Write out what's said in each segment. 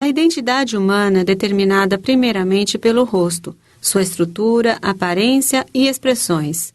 A identidade humana é determinada primeiramente pelo rosto, sua estrutura, aparência e expressões.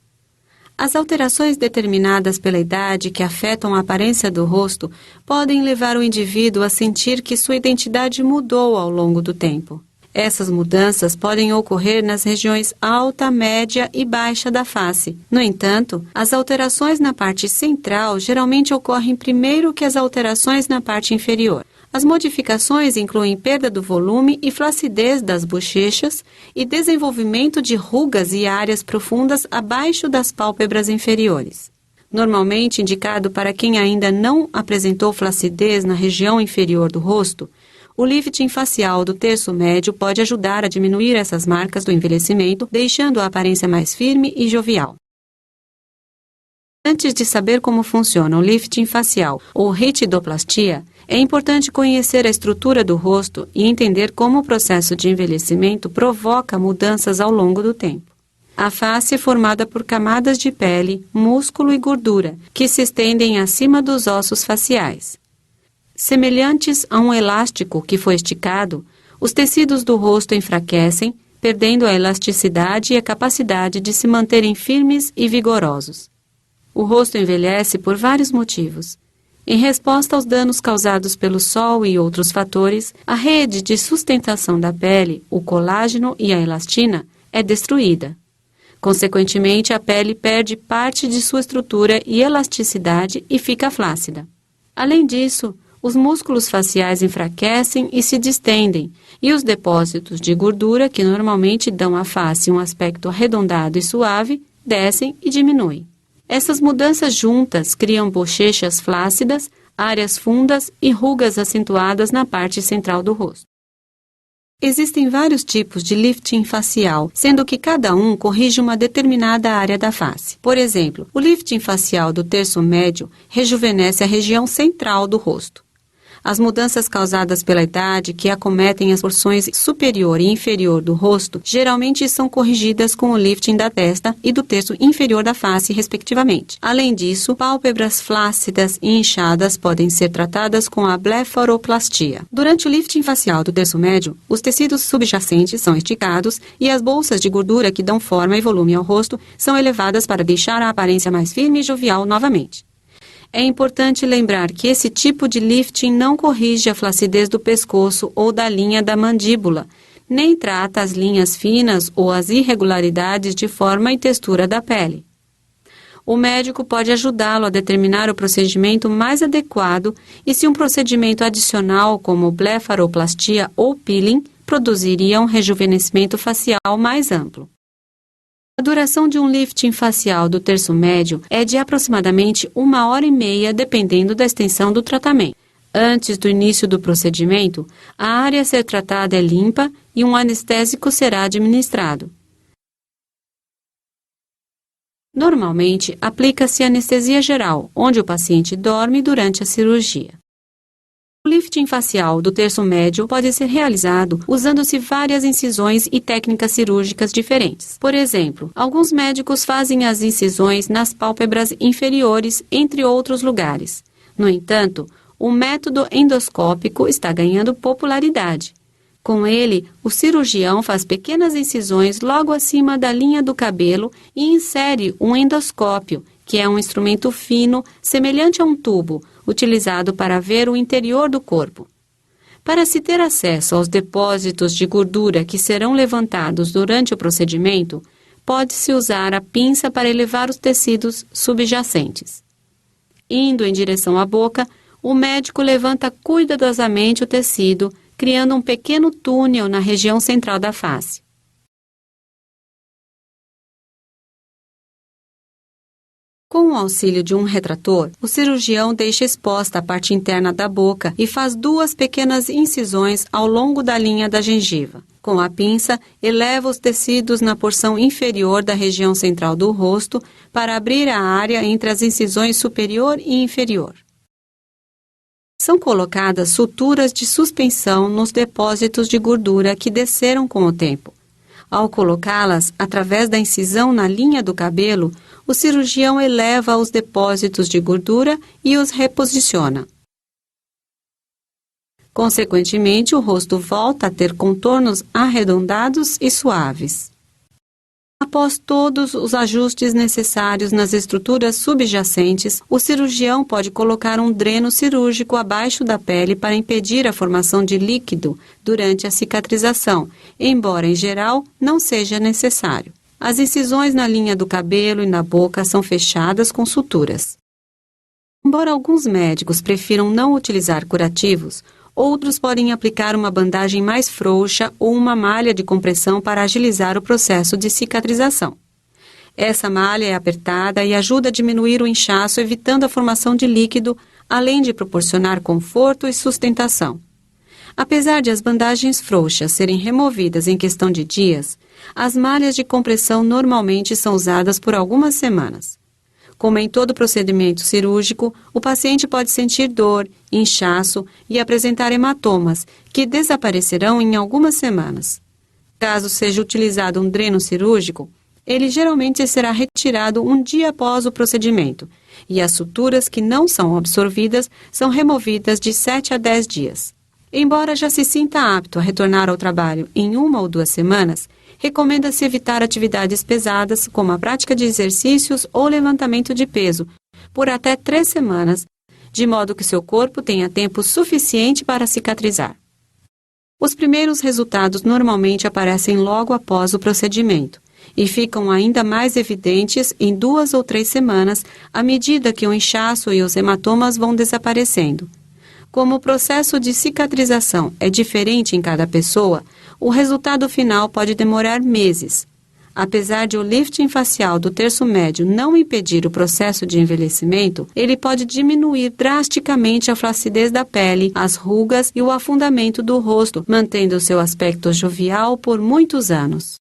As alterações determinadas pela idade que afetam a aparência do rosto podem levar o indivíduo a sentir que sua identidade mudou ao longo do tempo. Essas mudanças podem ocorrer nas regiões alta, média e baixa da face. No entanto, as alterações na parte central geralmente ocorrem primeiro que as alterações na parte inferior. As modificações incluem perda do volume e flacidez das bochechas e desenvolvimento de rugas e áreas profundas abaixo das pálpebras inferiores. Normalmente indicado para quem ainda não apresentou flacidez na região inferior do rosto, o lifting facial do terço médio pode ajudar a diminuir essas marcas do envelhecimento, deixando a aparência mais firme e jovial. Antes de saber como funciona o lifting facial ou ritidoplastia, é importante conhecer a estrutura do rosto e entender como o processo de envelhecimento provoca mudanças ao longo do tempo. A face é formada por camadas de pele, músculo e gordura, que se estendem acima dos ossos faciais. Semelhantes a um elástico que foi esticado, os tecidos do rosto enfraquecem, perdendo a elasticidade e a capacidade de se manterem firmes e vigorosos. O rosto envelhece por vários motivos. Em resposta aos danos causados pelo sol e outros fatores, a rede de sustentação da pele, o colágeno e a elastina, é destruída. Consequentemente, a pele perde parte de sua estrutura e elasticidade e fica flácida. Além disso, os músculos faciais enfraquecem e se distendem, e os depósitos de gordura, que normalmente dão à face um aspecto arredondado e suave, descem e diminuem. Essas mudanças juntas criam bochechas flácidas, áreas fundas e rugas acentuadas na parte central do rosto. Existem vários tipos de lifting facial, sendo que cada um corrige uma determinada área da face. Por exemplo, o lifting facial do terço médio rejuvenesce a região central do rosto. As mudanças causadas pela idade que acometem as porções superior e inferior do rosto geralmente são corrigidas com o lifting da testa e do terço inferior da face, respectivamente. Além disso, pálpebras flácidas e inchadas podem ser tratadas com a blefaroplastia. Durante o lifting facial do terço médio, os tecidos subjacentes são esticados e as bolsas de gordura que dão forma e volume ao rosto são elevadas para deixar a aparência mais firme e jovial novamente. É importante lembrar que esse tipo de lifting não corrige a flacidez do pescoço ou da linha da mandíbula, nem trata as linhas finas ou as irregularidades de forma e textura da pele. O médico pode ajudá-lo a determinar o procedimento mais adequado e se um procedimento adicional como blefaroplastia ou peeling produziria um rejuvenescimento facial mais amplo. A duração de um lifting facial do terço médio é de aproximadamente 1h30, dependendo da extensão do tratamento. Antes do início do procedimento, a área a ser tratada é limpa e um anestésico será administrado. Normalmente, aplica-se anestesia geral, onde o paciente dorme durante a cirurgia. O lifting facial do terço médio pode ser realizado usando-se várias incisões e técnicas cirúrgicas diferentes. Por exemplo, alguns médicos fazem as incisões nas pálpebras inferiores, entre outros lugares. No entanto, o método endoscópico está ganhando popularidade. Com ele, o cirurgião faz pequenas incisões logo acima da linha do cabelo e insere um endoscópio, que é um instrumento fino, semelhante a um tubo, utilizado para ver o interior do corpo. Para se ter acesso aos depósitos de gordura que serão levantados durante o procedimento, pode-se usar a pinça para elevar os tecidos subjacentes. Indo em direção à boca, o médico levanta cuidadosamente o tecido, criando um pequeno túnel na região central da face. Com o auxílio de um retrator, o cirurgião deixa exposta a parte interna da boca e faz 2 pequenas incisões ao longo da linha da gengiva. Com a pinça, eleva os tecidos na porção inferior da região central do rosto para abrir a área entre as incisões superior e inferior. São colocadas suturas de suspensão nos depósitos de gordura que desceram com o tempo. Ao colocá-las através da incisão na linha do cabelo, o cirurgião eleva os depósitos de gordura e os reposiciona. Consequentemente, o rosto volta a ter contornos arredondados e suaves. Após todos os ajustes necessários nas estruturas subjacentes, o cirurgião pode colocar um dreno cirúrgico abaixo da pele para impedir a formação de líquido durante a cicatrização, embora, em geral, não seja necessário. As incisões na linha do cabelo e na boca são fechadas com suturas. Embora alguns médicos prefiram não utilizar curativos, outros podem aplicar uma bandagem mais frouxa ou uma malha de compressão para agilizar o processo de cicatrização. Essa malha é apertada e ajuda a diminuir o inchaço, evitando a formação de líquido, além de proporcionar conforto e sustentação. Apesar de as bandagens frouxas serem removidas em questão de dias, as malhas de compressão normalmente são usadas por algumas semanas. Como em todo procedimento cirúrgico, o paciente pode sentir dor, inchaço e apresentar hematomas, que desaparecerão em algumas semanas. Caso seja utilizado um dreno cirúrgico, ele geralmente será retirado um dia após o procedimento, e as suturas que não são absorvidas são removidas de 7 a 10 dias. Embora já se sinta apto a retornar ao trabalho em 1 ou 2 semanas, recomenda-se evitar atividades pesadas, como a prática de exercícios ou levantamento de peso, por até 3 semanas, de modo que seu corpo tenha tempo suficiente para cicatrizar. Os primeiros resultados normalmente aparecem logo após o procedimento e ficam ainda mais evidentes em 2 ou 3 semanas, à medida que o inchaço e os hematomas vão desaparecendo. Como o processo de cicatrização é diferente em cada pessoa, o resultado final pode demorar meses. Apesar de o lifting facial do terço médio não impedir o processo de envelhecimento, ele pode diminuir drasticamente a flacidez da pele, as rugas e o afundamento do rosto, mantendo seu aspecto jovial por muitos anos.